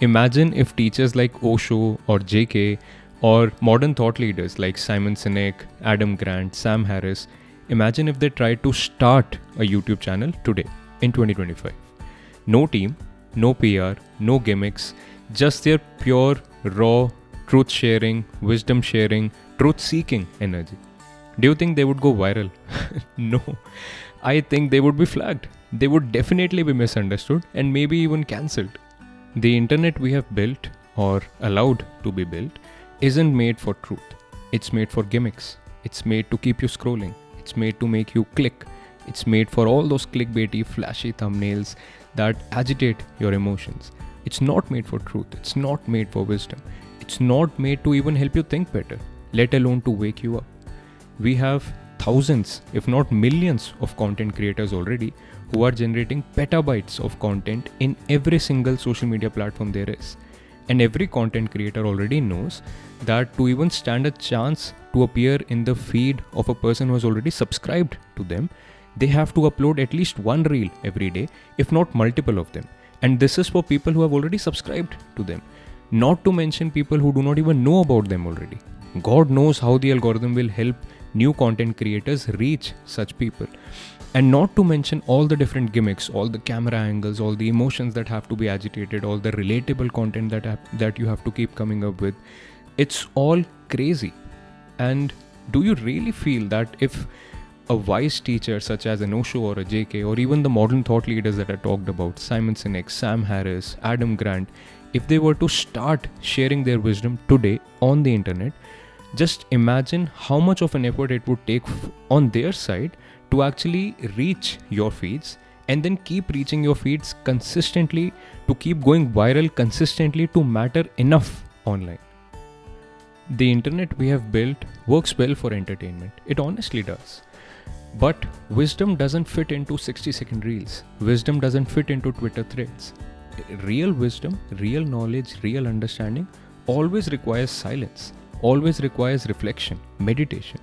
Imagine if teachers like Osho or JK or modern thought leaders like Simon Sinek, Adam Grant, Sam Harris, imagine if they tried to start a YouTube channel today in 2025. No team, no PR, no gimmicks, just their pure, raw, truth sharing, wisdom sharing, truth seeking energy. Do you think they would go viral? No. I think they would be flagged. They would definitely be misunderstood and maybe even cancelled. The internet we have built or allowed to be built isn't made for truth. It's made for gimmicks. It's made to keep you scrolling. It's made to make you click. It's made for all those clickbaity, flashy thumbnails that agitate your emotions. It's not made for truth. It's not made for wisdom. It's not made to even help you think better, let alone to wake you up. We have thousands, if not millions, of content creators already who are generating petabytes of content in every single social media platform there is. And every content creator already knows that to even stand a chance to appear in the feed of a person who has already subscribed to them, they have to upload at least one reel every day, if not multiple of them. And this is for people who have already subscribed to them. Not to mention people who do not even know about them already. God knows how the algorithm will help new content creators reach such people. And not to mention all the different gimmicks, all the camera angles, all the emotions that have to be agitated, all the relatable content that you have to keep coming up with. It's all crazy. And do you really feel that if a wise teacher such as an Osho or a JK or even the modern thought leaders that I talked about, Simon Sinek, Sam Harris, Adam Grant, if they were to start sharing their wisdom today on the internet, just imagine how much of an effort it would take on their side to actually reach your feeds and then keep reaching your feeds consistently, to keep going viral consistently, to matter enough online. The internet we have built works well for entertainment. It honestly does. But wisdom doesn't fit into 60-second reels. Wisdom doesn't fit into Twitter threads. Real wisdom, real knowledge, real understanding always requires silence, always requires reflection, meditation.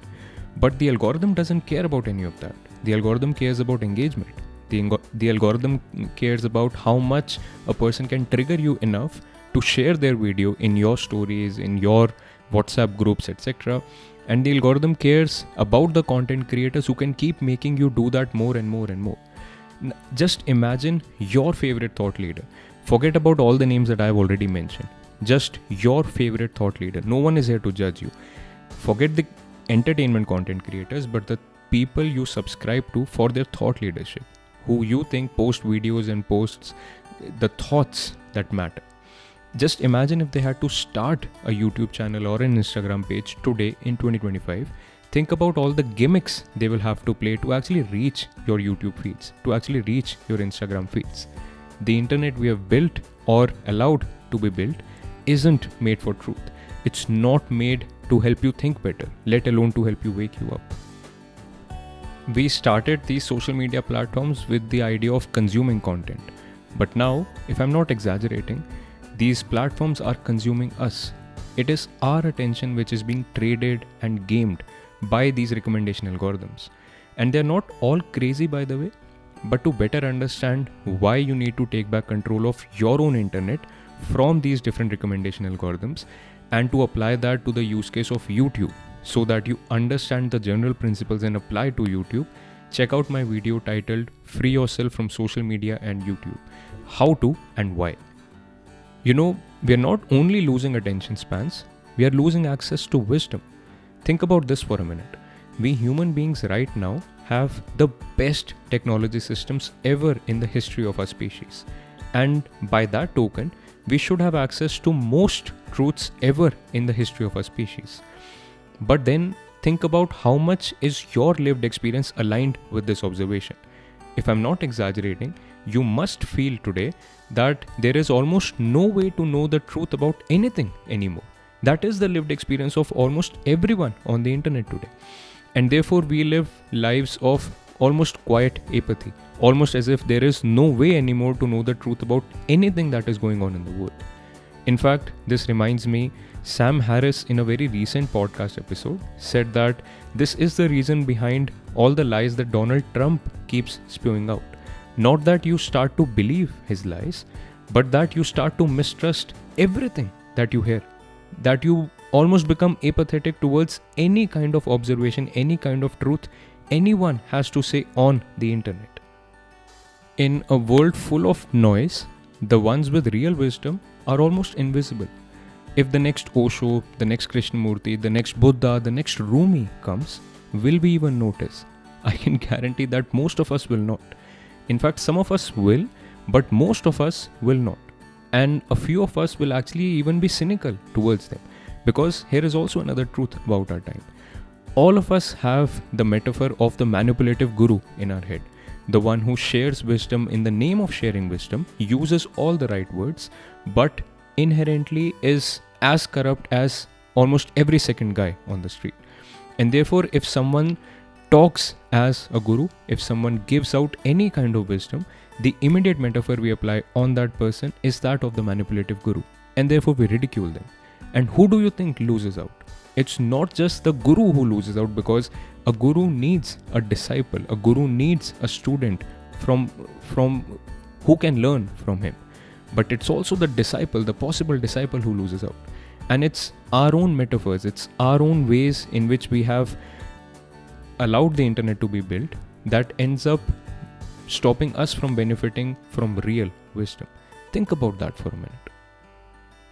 But the algorithm doesn't care about any of that. The algorithm cares about engagement. The algorithm cares about how much a person can trigger you enough to share their video in your stories, in your WhatsApp groups, etc. And the algorithm cares about the content creators who can keep making you do that more and more and more. Just imagine your favorite thought leader. Forget about all the names that I've already mentioned. Just your favorite thought leader. No one is here to judge you. Forget the entertainment content creators, but the people you subscribe to for their thought leadership, who you think post videos and posts the thoughts that matter. Just imagine if they had to start a YouTube channel or an Instagram page today in 2025. Think about all the gimmicks they will have to play to actually reach your YouTube feeds, to actually reach your Instagram feeds. The internet we have built or allowed to be built isn't made for truth. It's not made to help you think better, let alone to help you wake you up. We started these social media platforms with the idea of consuming content. But now, if I'm not exaggerating, these platforms are consuming us. It is our attention which is being traded and gamed by these recommendation algorithms. And they're not all crazy, by the way, but to better understand why you need to take back control of your own internet from these different recommendation algorithms and to apply that to the use case of YouTube so that you understand the general principles and apply to YouTube, check out my video titled Free Yourself from Social Media and YouTube, How to and Why. You know, we are not only losing attention spans, we are losing access to wisdom. Think about this for a minute. We human beings right now have the best technology systems ever in the history of our species. And by that token, we should have access to most truths ever in the history of our species. But then think about how much is your lived experience aligned with this observation. If I'm not exaggerating, you must feel today that there is almost no way to know the truth about anything anymore. That is the lived experience of almost everyone on the internet today. And therefore we live lives of almost quiet apathy, almost as if there is no way anymore to know the truth about anything that is going on in the world. In fact, this reminds me, Sam Harris in a very recent podcast episode said that this is the reason behind all the lies that Donald Trump keeps spewing out. Not that you start to believe his lies, but that you start to mistrust everything that you hear, that you almost become apathetic towards any kind of observation, any kind of truth anyone has to say on the internet. In a world full of noise, the ones with real wisdom are almost invisible. If the next Osho, the next Krishnamurti, the next Buddha, the next Rumi comes, will we even notice? I can guarantee that most of us will not. In fact, some of us will, but most of us will not. And a few of us will actually even be cynical towards them. Because here is also another truth about our time. All of us have the metaphor of the manipulative guru in our head. The one who shares wisdom in the name of sharing wisdom, uses all the right words, but inherently is as corrupt as almost every second guy on the street. And therefore, if someone talks as a guru, if someone gives out any kind of wisdom, the immediate metaphor we apply on that person is that of the manipulative guru. And therefore, we ridicule them. And who do you think loses out? It's not just the guru who loses out, because a guru needs a disciple. A guru needs a student from who can learn from him. But it's also the disciple, the possible disciple, who loses out. And it's our own metaphors, it's our own ways in which we have allowed the internet to be built that ends up stopping us from benefiting from real wisdom. Think about that for a minute.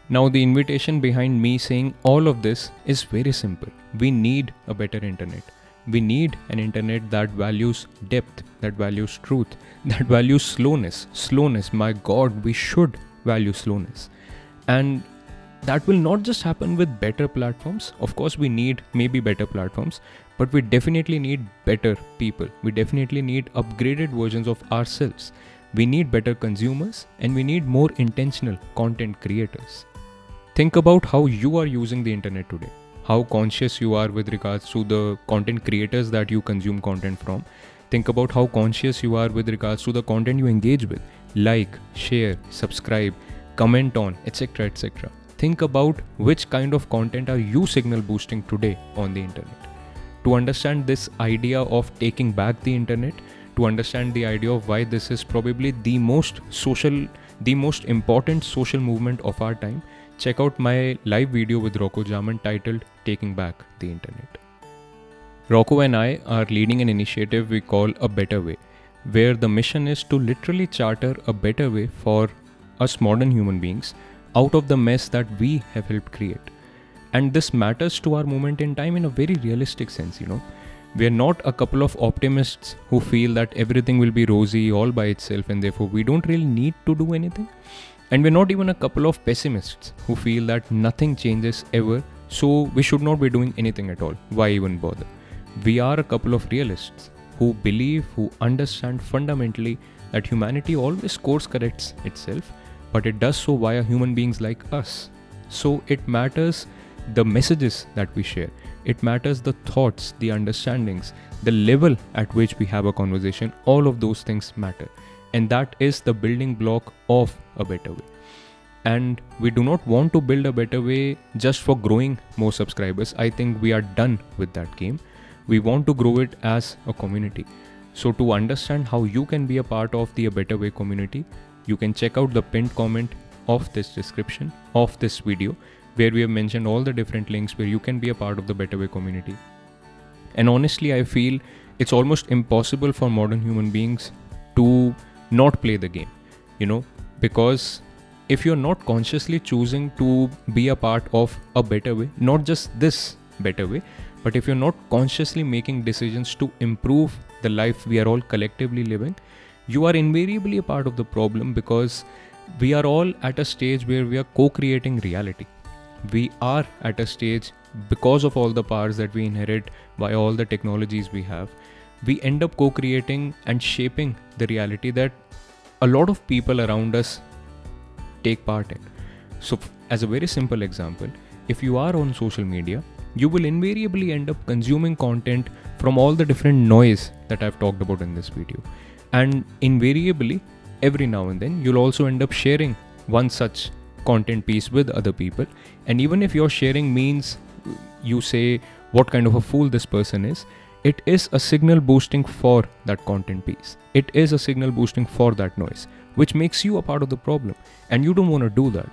Now, the invitation behind me saying all of this is very simple. We need a better internet. We need an internet that values depth, that values truth, that values slowness. Slowness, my God, we should value slowness. And that will not just happen with better platforms. Of course, we need maybe better platforms, but we definitely need better people. We definitely need upgraded versions of ourselves. We need better consumers, and we need more intentional content creators. Think about how you are using the internet today. How conscious you are with regards to the content creators that you consume content from. Think about how conscious you are with regards to the content you engage with. Like, share, subscribe, comment on, etc. etc. Think about which kind of content are you signal boosting today on the internet. To understand this idea of taking back the internet, to understand the idea of why this is probably the most important social movement of our time, check out my live video with Rocco Jaman titled Taking Back the Internet. Rocco and I are leading an initiative we call A Better Way, where the mission is to literally charter a better way for us modern human beings out of the mess that we have helped create. And this matters to our moment in time in a very realistic sense, We are not a couple of optimists who feel that everything will be rosy all by itself and therefore we don't really need to do anything. And we're not even a couple of pessimists who feel that nothing changes ever, so we should not be doing anything at all. Why even bother? We are a couple of realists who believe, who understand fundamentally that humanity always course corrects itself, but it does so via human beings like us. So it matters the messages that we share. It matters the thoughts, the understandings, the level at which we have a conversation. All of those things matter. And that is the building block of a better way. And we do not want to build a better way just for growing more subscribers. I think we are done with that game. We want to grow it as a community. So to understand how you can be a part of the A Better Way community, you can check out the pinned comment of this description of this video, where we have mentioned all the different links where you can be a part of the Better Way community. And honestly, I feel it's almost impossible for modern human beings to not play the game, because if you're not consciously choosing to be a part of a better way, not just this better way, but if you're not consciously making decisions to improve the life we are all collectively living, you are invariably a part of the problem, because we are all at a stage where we are co-creating reality. We are at a stage, because of all the powers that we inherit by all the technologies we have, we end up co-creating and shaping the reality that a lot of people around us take part in. So as a very simple example, if you are on social media, you will invariably end up consuming content from all the different noise that I've talked about in this video. And invariably, every now and then, you'll also end up sharing one such content piece with other people. And even if your sharing means you say what kind of a fool this person is, it is a signal boosting for that content piece. It is a signal boosting for that noise. which makes you a part of the problem, and you don't want to do that.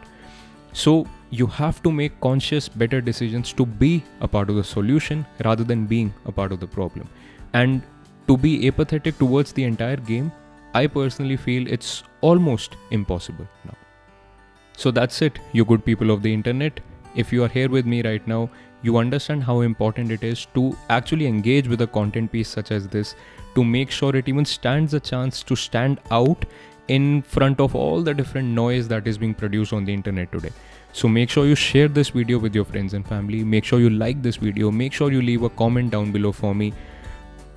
So you have to make conscious, better decisions to be a part of the solution rather than being a part of the problem. And to be apathetic towards the entire game, I personally feel it's almost impossible now. So that's it, you good people of the internet. If you are here with me right now, you understand how important it is to actually engage with a content piece such as this, to make sure it even stands a chance to stand out in front of all the different noise that is being produced on the internet today. So make sure you share this video with your friends and family. Make sure you like this video. Make sure you leave a comment down below for me.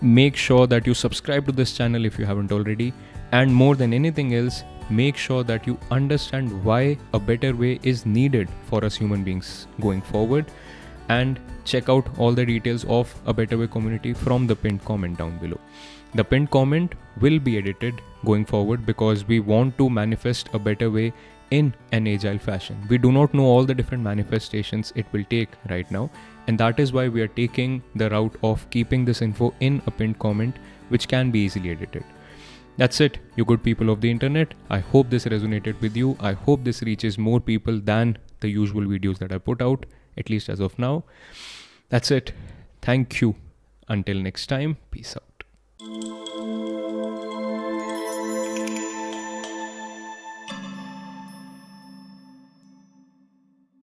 Make sure that you subscribe to this channel if you haven't already. And more than anything else, make sure that you understand why a better way is needed for us human beings going forward. And check out all the details of a Better Way community from the pinned comment down below. The pinned comment will be edited going forward because we want to manifest a better way in an agile fashion. We do not know all the different manifestations it will take right now, and that is why we are taking the route of keeping this info in a pinned comment, which can be easily edited. That's it, you good people of the internet. I hope this resonated with you. I hope this reaches more people than the usual videos that I put out, at least as of now. That's it. Thank you. Until next time, peace out.